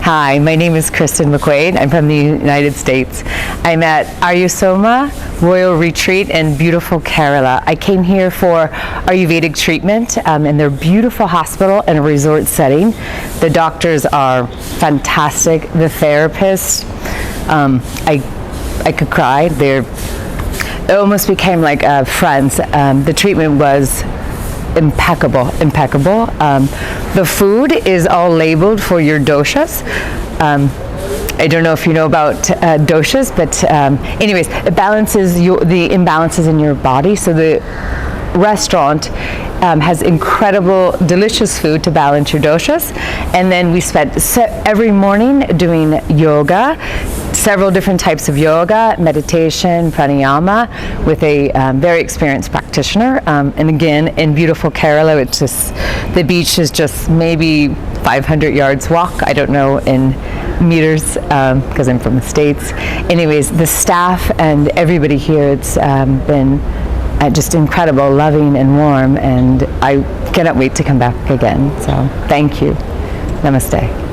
Hi, my name is Kristen McQuaid. I'm from the United States. I'm at Ayursoma Royal Retreat in beautiful Kerala. I came here for Ayurvedic treatment in their beautiful hospital and a resort setting. The doctors are fantastic. The therapists, I could cry. It almost became like friends. The treatment was impeccable. The food is all labeled for your doshas. I don't know if you know about doshas, but anyways, it balances the imbalances in your body. So the restaurant has incredible, delicious food to balance your doshas. And then we spent every morning doing yoga, several different types of yoga, meditation, pranayama, with a very experienced practitioner. And again, in beautiful Kerala, it's just, the beach is just maybe 500 yards walk. I don't know in meters because I'm from the States. Anyways, the staff and everybody here, it's been just incredible, loving and warm, and I cannot wait to come back again. So thank you. Namaste.